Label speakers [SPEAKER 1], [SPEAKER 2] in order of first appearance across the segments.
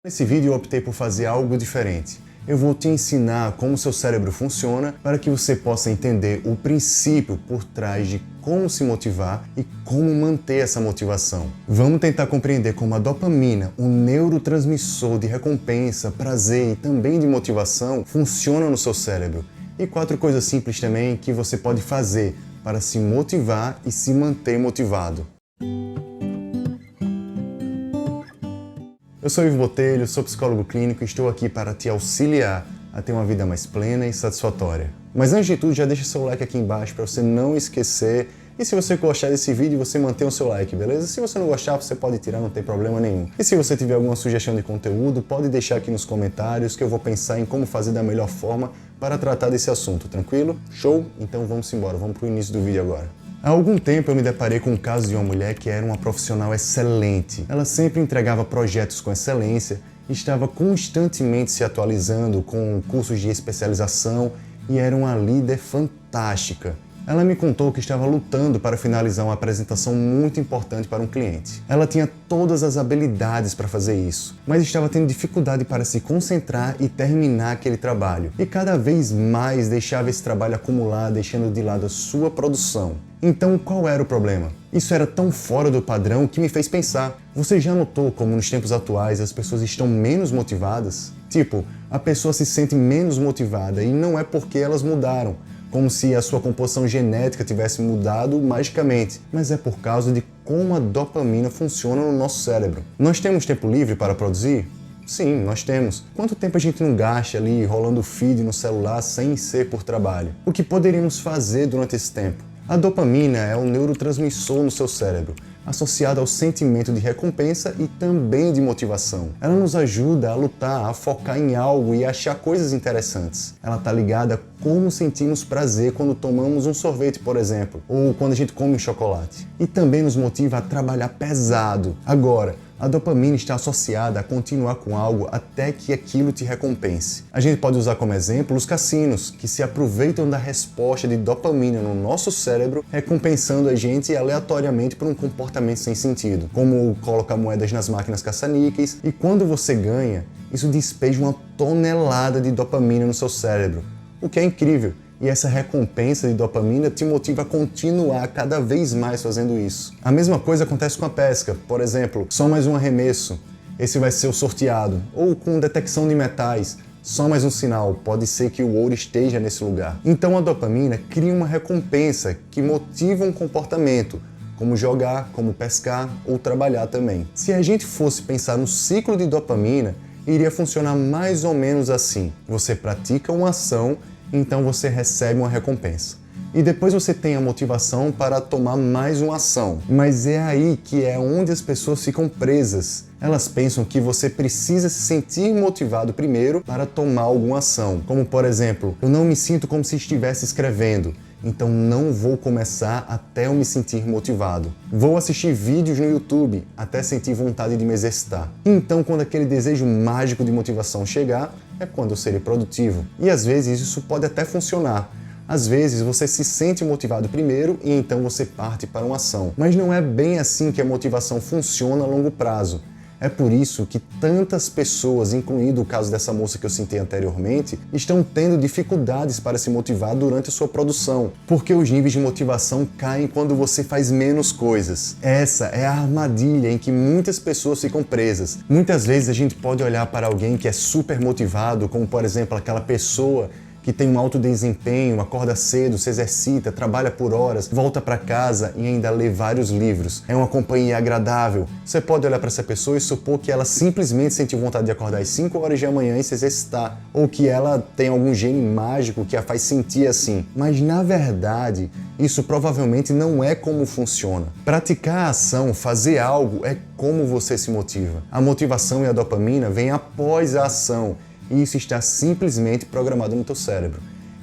[SPEAKER 1] Nesse vídeo eu optei por fazer algo diferente. Eu vou te ensinar como seu cérebro funciona para que você possa entender o princípio por trás de como se motivar e como manter essa motivação. Vamos tentar compreender como a dopamina, um neurotransmissor de recompensa, prazer e também de motivação, funciona no seu cérebro. E 4 coisas simples também que você pode fazer para se motivar e se manter motivado. Eu sou Ivo Botelho, sou psicólogo clínico e estou aqui para te auxiliar a ter uma vida mais plena e satisfatória. Mas antes de tudo, já deixa seu like aqui embaixo para você não esquecer. E se você gostar desse vídeo, você mantém o seu like, beleza? Se você não gostar, você pode tirar, não tem problema nenhum. E se você tiver alguma sugestão de conteúdo, pode deixar aqui nos comentários que eu vou pensar em como fazer da melhor forma para tratar desse assunto, tranquilo? Show? Então vamos embora, vamos para o início do vídeo agora. Há algum tempo eu me deparei com o caso de uma mulher que era uma profissional excelente. Ela sempre entregava projetos com excelência, estava constantemente se atualizando com cursos de especialização e era uma líder fantástica. Ela me contou que estava lutando para finalizar uma apresentação muito importante para um cliente. Ela tinha todas as habilidades para fazer isso, mas estava tendo dificuldade para se concentrar e terminar aquele trabalho. E cada vez mais deixava esse trabalho acumular, deixando de lado a sua produção. Então, qual era o problema? Isso era tão fora do padrão que me fez pensar. Você já notou como nos tempos atuais as pessoas estão menos motivadas? Tipo, a pessoa se sente menos motivada e não é porque elas mudaram, como se a sua composição genética tivesse mudado magicamente, mas é por causa de como a dopamina funciona no nosso cérebro. Nós temos tempo livre para produzir? Sim, nós temos. Quanto tempo a gente não gasta ali rolando feed no celular sem ser por trabalho? O que poderíamos fazer durante esse tempo? A dopamina é um neurotransmissor no seu cérebro, associado ao sentimento de recompensa e também de motivação. Ela nos ajuda a lutar, a focar em algo e a achar coisas interessantes. Ela está ligada a como sentimos prazer quando tomamos um sorvete, por exemplo, ou quando a gente come um chocolate. E também nos motiva a trabalhar pesado. Agora, a dopamina está associada a continuar com algo até que aquilo te recompense. A gente pode usar como exemplo os cassinos, que se aproveitam da resposta de dopamina no nosso cérebro, recompensando a gente aleatoriamente por um comportamento sem sentido, como colocar moedas nas máquinas caça-níqueis, e quando você ganha, isso despeja uma tonelada de dopamina no seu cérebro, o que é incrível. E essa recompensa de dopamina te motiva a continuar cada vez mais fazendo isso. A mesma coisa acontece com a pesca. Por exemplo, só mais um arremesso, esse vai ser o sorteado. Ou com detecção de metais, só mais um sinal, pode ser que o ouro esteja nesse lugar. Então a dopamina cria uma recompensa que motiva um comportamento, como jogar, como pescar ou trabalhar também. Se a gente fosse pensar no ciclo de dopamina, iria funcionar mais ou menos assim. Você pratica uma ação, então você recebe uma recompensa. E depois você tem a motivação para tomar mais uma ação. Mas é aí que é onde as pessoas ficam presas. Elas pensam que você precisa se sentir motivado primeiro para tomar alguma ação. Como por exemplo, eu não me sinto como se estivesse escrevendo, então não vou começar até eu me sentir motivado. Vou assistir vídeos no YouTube até sentir vontade de me exercitar. Então quando aquele desejo mágico de motivação chegar, é quando eu serei produtivo. E às vezes isso pode até funcionar. Às vezes você se sente motivado primeiro e então você parte para uma ação. Mas não é bem assim que a motivação funciona a longo prazo. É por isso que tantas pessoas, incluindo o caso dessa moça que eu citei anteriormente, estão tendo dificuldades para se motivar durante a sua produção, porque os níveis de motivação caem quando você faz menos coisas. Essa é a armadilha em que muitas pessoas ficam presas. Muitas vezes a gente pode olhar para alguém que é super motivado, como por exemplo aquela pessoa que tem um alto desempenho, acorda cedo, se exercita, trabalha por horas, volta para casa e ainda lê vários livros. É uma companhia agradável. Você pode olhar para essa pessoa e supor que ela simplesmente sentiu vontade de acordar às 5 horas da manhã e se exercitar, ou que ela tem algum gene mágico que a faz sentir assim. Mas na verdade, isso provavelmente não é como funciona. Praticar a ação, fazer algo, é como você se motiva. A motivação e a dopamina vêm após a ação, e isso está simplesmente programado no teu cérebro.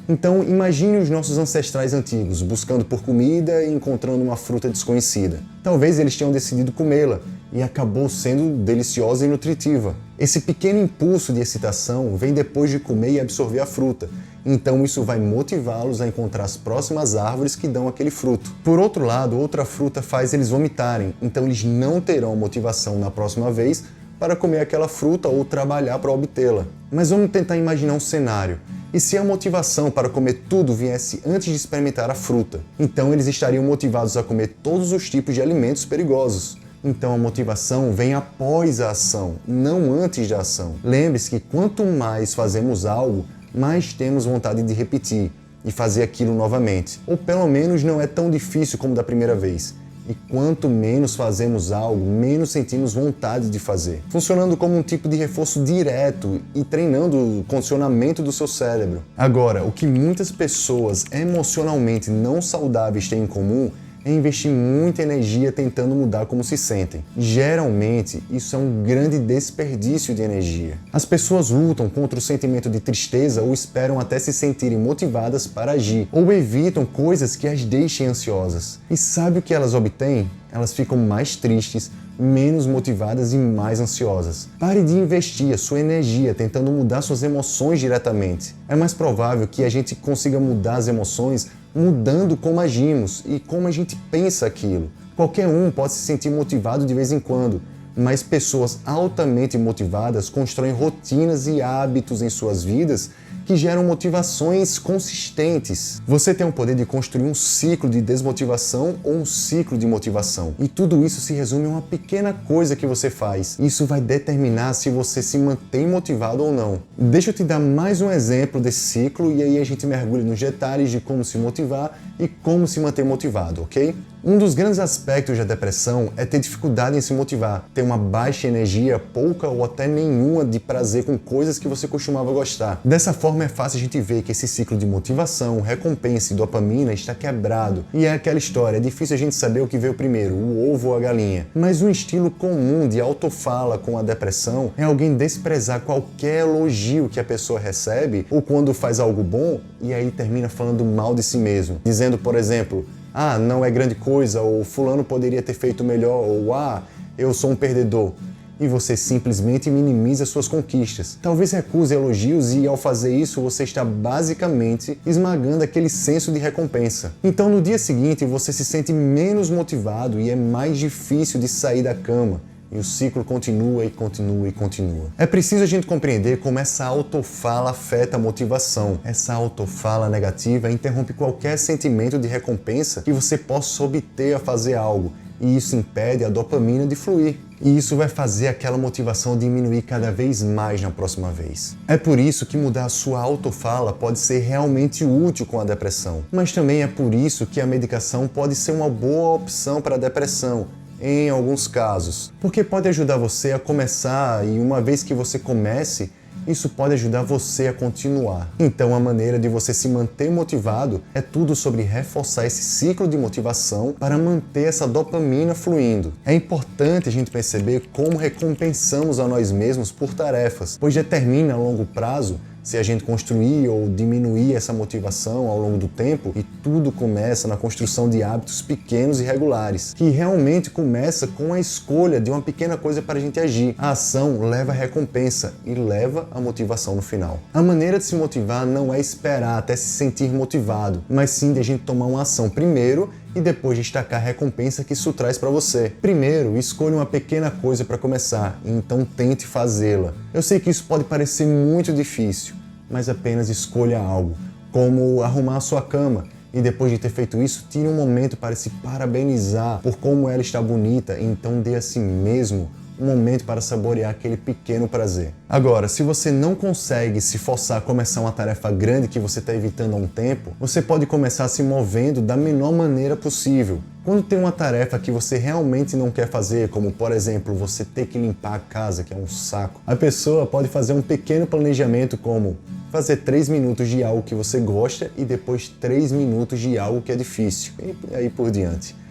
[SPEAKER 1] Então imagine os nossos ancestrais antigos, buscando por comida e encontrando uma fruta desconhecida. Talvez eles tenham decidido comê-la e acabou sendo deliciosa e nutritiva. Esse pequeno impulso de excitação vem depois de comer e absorver a fruta. Então isso vai motivá-los a encontrar as próximas árvores que dão aquele fruto. Por outro lado, outra fruta faz eles vomitarem, então eles não terão motivação na próxima vez para comer aquela fruta ou trabalhar para obtê-la. Mas vamos tentar imaginar um cenário. E se a motivação para comer tudo viesse antes de experimentar a fruta? Então eles estariam motivados a comer todos os tipos de alimentos perigosos. Então a motivação vem após a ação, não antes da ação. Lembre-se que quanto mais fazemos algo, mais temos vontade de repetir e fazer aquilo novamente. Ou pelo menos não é tão difícil como da primeira vez. E quanto menos fazemos algo, menos sentimos vontade de fazer. Funcionando como um tipo de reforço direto e treinando o condicionamento do seu cérebro. Agora, o que muitas pessoas emocionalmente não saudáveis têm em comum é investir muita energia tentando mudar como se sentem. Geralmente, isso é um grande desperdício de energia. As pessoas lutam contra o sentimento de tristeza ou esperam até se sentirem motivadas para agir, ou evitam coisas que as deixem ansiosas. E sabe o que elas obtêm? Elas ficam mais tristes, menos motivadas e mais ansiosas. Pare de investir a sua energia tentando mudar suas emoções diretamente. É mais provável que a gente consiga mudar as emoções mudando como agimos e como a gente pensa aquilo. Qualquer um pode se sentir motivado de vez em quando, mas pessoas altamente motivadas constroem rotinas e hábitos em suas vidas que geram motivações consistentes. Você tem o poder de construir um ciclo de desmotivação ou um ciclo de motivação. E tudo isso se resume a uma pequena coisa que você faz. Isso vai determinar se você se mantém motivado ou não. Deixa eu te dar mais um exemplo desse ciclo e aí a gente mergulha nos detalhes de como se motivar e como se manter motivado, ok? Um dos grandes aspectos da depressão é ter dificuldade em se motivar, ter uma baixa energia, pouca ou até nenhuma de prazer com coisas que você costumava gostar. Dessa forma é fácil a gente ver que esse ciclo de motivação, recompensa e dopamina está quebrado. E é aquela história, é difícil a gente saber o que veio primeiro, o ovo ou a galinha. Mas um estilo comum de autofala com a depressão é alguém desprezar qualquer elogio que a pessoa recebe ou quando faz algo bom e aí termina falando mal de si mesmo, dizendo, por exemplo, ah, não é grande coisa, ou fulano poderia ter feito melhor, ou ah, eu sou um perdedor. E você simplesmente minimiza suas conquistas. Talvez recuse elogios e ao fazer isso você está basicamente esmagando aquele senso de recompensa. Então no dia seguinte você se sente menos motivado e é mais difícil de sair da cama. E o ciclo continua e continua e continua. É preciso a gente compreender como essa autofala afeta a motivação. Essa autofala negativa interrompe qualquer sentimento de recompensa que você possa obter a fazer algo. E isso impede a dopamina de fluir. E isso vai fazer aquela motivação diminuir cada vez mais na próxima vez. É por isso que mudar a sua autofala pode ser realmente útil com a depressão. Mas também é por isso que a medicação pode ser uma boa opção para a depressão, em alguns casos, porque pode ajudar você a começar e uma vez que você comece, isso pode ajudar você a continuar. Então a maneira de você se manter motivado é tudo sobre reforçar esse ciclo de motivação para manter essa dopamina fluindo. É importante a gente perceber como recompensamos a nós mesmos por tarefas, pois determina a longo prazo se a gente construir ou diminuir essa motivação ao longo do tempo, e tudo começa na construção de hábitos pequenos e regulares, que realmente começa com a escolha de uma pequena coisa para a gente agir. A ação leva a recompensa e leva a motivação no final. A maneira de se motivar não é esperar até se sentir motivado, mas sim de a gente tomar uma ação primeiro e depois destacar a recompensa que isso traz para você. Primeiro, escolha uma pequena coisa para começar e então tente fazê-la. Eu sei que isso pode parecer muito difícil, mas apenas escolha algo, como arrumar a sua cama. E depois de ter feito isso, tire um momento para se parabenizar por como ela está bonita e então dê a si mesmo um momento para saborear aquele pequeno prazer. Agora, se você não consegue se forçar a começar uma tarefa grande que você está evitando há um tempo, você pode começar se movendo da menor maneira possível. Quando tem uma tarefa que você realmente não quer fazer, como por exemplo, você ter que limpar a casa, que é um saco, a pessoa pode fazer um pequeno planejamento como fazer 3 minutos de algo que você gosta e depois 3 minutos de algo que é difícil, e aí por diante.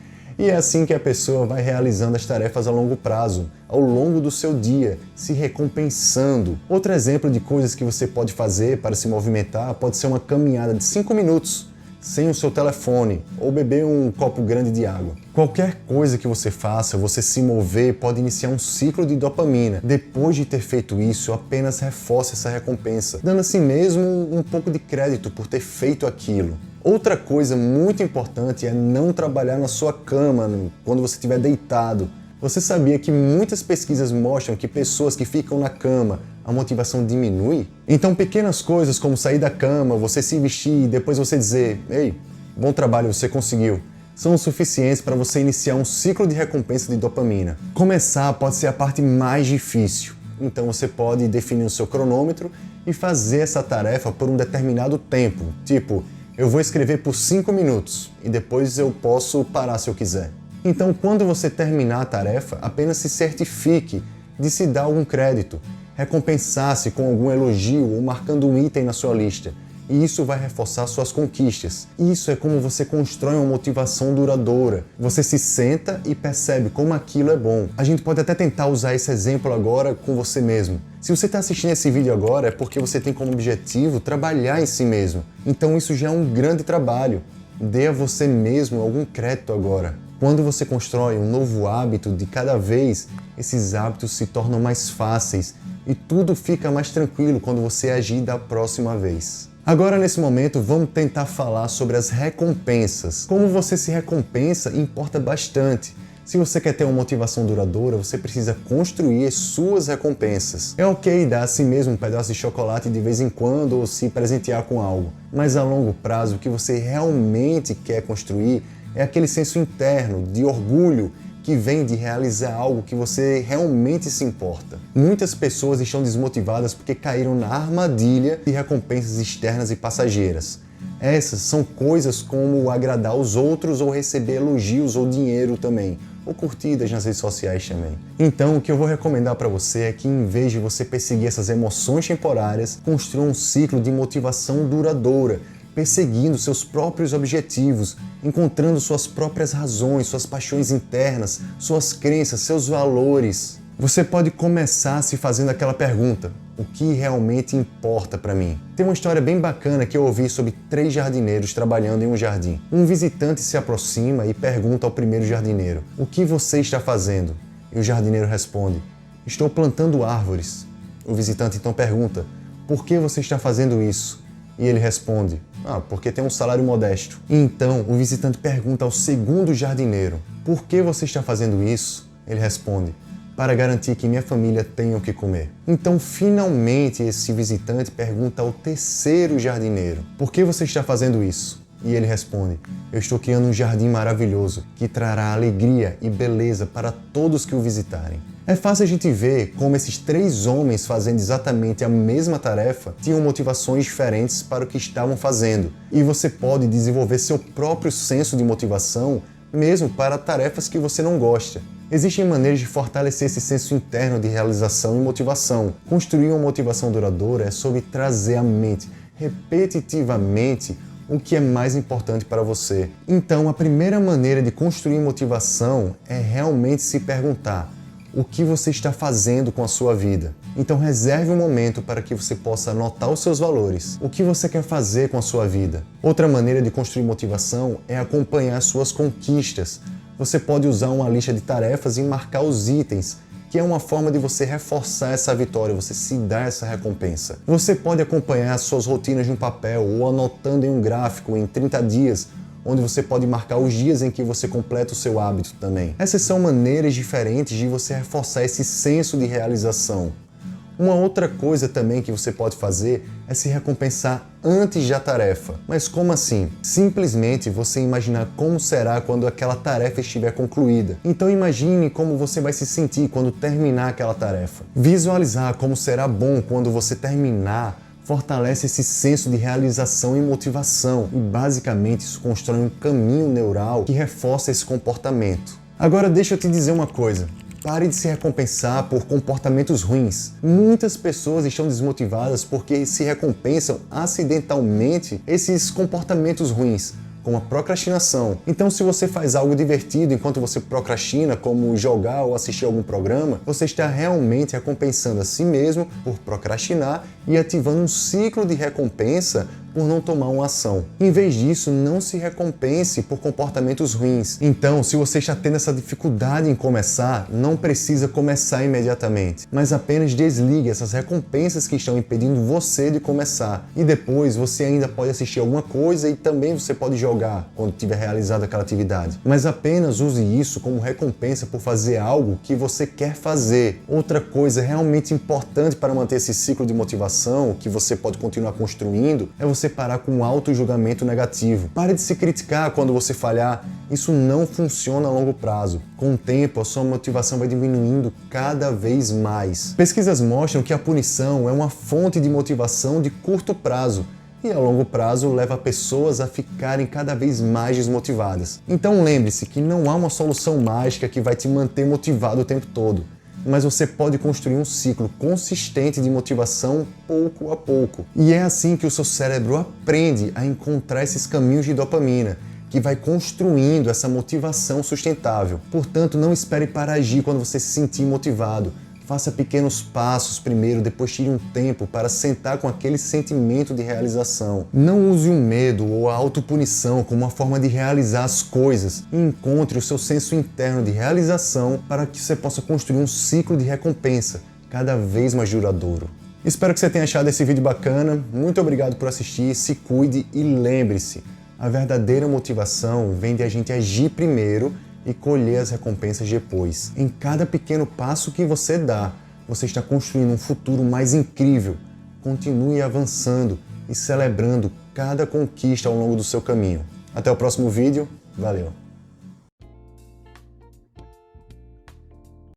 [SPEAKER 1] E é assim que a pessoa vai realizando as tarefas a longo prazo, ao longo do seu dia, se recompensando. Outro exemplo de coisas que você pode fazer para se movimentar pode ser uma caminhada de 5 minutos, sem o seu telefone, ou beber um copo grande de água. Qualquer coisa que você faça, você se mover, pode iniciar um ciclo de dopamina. Depois de ter feito isso, apenas reforce essa recompensa, dando a si mesmo um pouco de crédito por ter feito aquilo. Outra coisa muito importante é não trabalhar na sua cama quando você estiver deitado. Você sabia que muitas pesquisas mostram que pessoas que ficam na cama, a motivação diminui? Então pequenas coisas como sair da cama, você se vestir e depois você dizer "Ei, bom trabalho, você conseguiu", são o suficientes para você iniciar um ciclo de recompensa de dopamina. Começar pode ser a parte mais difícil, então você pode definir o seu cronômetro e fazer essa tarefa por um determinado tempo, tipo, eu vou escrever por 5 minutos e depois eu posso parar se eu quiser. Então, quando você terminar a tarefa, apenas se certifique de se dar algum crédito, recompensar-se com algum elogio ou marcando um item na sua lista. E isso vai reforçar suas conquistas. Isso é como você constrói uma motivação duradoura. Você se senta e percebe como aquilo é bom. A gente pode até tentar usar esse exemplo agora com você mesmo. Se você está assistindo esse vídeo agora é porque você tem como objetivo trabalhar em si mesmo. Então isso já é um grande trabalho. Dê a você mesmo algum crédito agora. Quando você constrói um novo hábito de cada vez, esses hábitos se tornam mais fáceis e tudo fica mais tranquilo quando você agir da próxima vez. Agora, nesse momento, vamos tentar falar sobre as recompensas. Como você se recompensa importa bastante. Se você quer ter uma motivação duradoura, você precisa construir as suas recompensas. É ok dar a si mesmo um pedaço de chocolate de vez em quando ou se presentear com algo, mas a longo prazo o que você realmente quer construir é aquele senso interno de orgulho que vem de realizar algo que você realmente se importa. Muitas pessoas estão desmotivadas porque caíram na armadilha de recompensas externas e passageiras. Essas são coisas como agradar os outros ou receber elogios ou dinheiro também, ou curtidas nas redes sociais também. Então, o que eu vou recomendar para você é que, em vez de você perseguir essas emoções temporárias, construa um ciclo de motivação duradoura, perseguindo seus próprios objetivos, encontrando suas próprias razões, suas paixões internas, suas crenças, seus valores. Você pode começar se fazendo aquela pergunta: o que realmente importa para mim? Tem uma história bem bacana que eu ouvi sobre 3 jardineiros trabalhando em um jardim. Um visitante se aproxima e pergunta ao primeiro jardineiro: o que você está fazendo? E o jardineiro responde: estou plantando árvores. O visitante então pergunta: por que você está fazendo isso? E ele responde: porque tem um salário modesto. E então o visitante pergunta ao segundo jardineiro: por que você está fazendo isso? Ele responde: para garantir que minha família tenha o que comer. Então, finalmente, esse visitante pergunta ao terceiro jardineiro: por que você está fazendo isso? E ele responde: eu estou criando um jardim maravilhoso que trará alegria e beleza para todos que o visitarem. É fácil a gente ver como esses 3 homens fazendo exatamente a mesma tarefa tinham motivações diferentes para o que estavam fazendo. E você pode desenvolver seu próprio senso de motivação mesmo para tarefas que você não gosta. Existem maneiras de fortalecer esse senso interno de realização e motivação. Construir uma motivação duradoura é sobre trazer à mente repetitivamente o que é mais importante para você. Então, a primeira maneira de construir motivação é realmente se perguntar: o que você está fazendo com a sua vida? Então reserve um momento para que você possa anotar os seus valores. O que você quer fazer com a sua vida? Outra maneira de construir motivação é acompanhar suas conquistas. Você pode usar uma lista de tarefas e marcar os itens, que é uma forma de você reforçar essa vitória, você se dar essa recompensa. Você pode acompanhar suas rotinas de um papel ou anotando em um gráfico em 30 dias, onde você pode marcar os dias em que você completa o seu hábito também. Essas são maneiras diferentes de você reforçar esse senso de realização. Uma outra coisa também que você pode fazer é se recompensar antes da tarefa. Mas como assim? Simplesmente você imaginar como será quando aquela tarefa estiver concluída. Então imagine como você vai se sentir quando terminar aquela tarefa. Visualizar como será bom quando você terminar fortalece esse senso de realização e motivação. E basicamente isso constrói um caminho neural que reforça esse comportamento. Agora deixa eu te dizer uma coisa. Pare de se recompensar por comportamentos ruins. Muitas pessoas estão desmotivadas porque se recompensam acidentalmente esses comportamentos ruins, como a procrastinação. Então, se você faz algo divertido enquanto você procrastina, como jogar ou assistir algum programa, você está realmente recompensando a si mesmo por procrastinar e ativando um ciclo de recompensa por não tomar uma ação. Em vez disso, não se recompense por comportamentos ruins. Então, se você está tendo essa dificuldade em começar, não precisa começar imediatamente, mas apenas desligue essas recompensas que estão impedindo você de começar. E depois você ainda pode assistir alguma coisa e também você pode jogar quando tiver realizado aquela atividade. Mas apenas use isso como recompensa por fazer algo que você quer fazer. Outra coisa realmente importante para manter esse ciclo de motivação que você pode continuar construindo é você parar com um auto-julgamento negativo. Pare de se criticar quando você falhar. Isso não funciona a longo prazo. Com o tempo, a sua motivação vai diminuindo cada vez mais. Pesquisas mostram que a punição é uma fonte de motivação de curto prazo e a longo prazo leva pessoas a ficarem cada vez mais desmotivadas. Então lembre-se que não há uma solução mágica que vai te manter motivado o tempo todo, mas você pode construir um ciclo consistente de motivação pouco a pouco. E é assim que o seu cérebro aprende a encontrar esses caminhos de dopamina, que vai construindo essa motivação sustentável. Portanto, não espere para agir quando você se sentir motivado. Faça pequenos passos primeiro, depois tire um tempo para sentar com aquele sentimento de realização. Não use o medo ou a autopunição como uma forma de realizar as coisas e encontre o seu senso interno de realização para que você possa construir um ciclo de recompensa cada vez mais duradouro. Espero que você tenha achado esse vídeo bacana. Muito obrigado por assistir, se cuide e lembre-se, a verdadeira motivação vem de a gente agir primeiro e colher as recompensas depois. Em cada pequeno passo que você dá, você está construindo um futuro mais incrível. Continue avançando e celebrando cada conquista ao longo do seu caminho. Até o próximo vídeo. Valeu!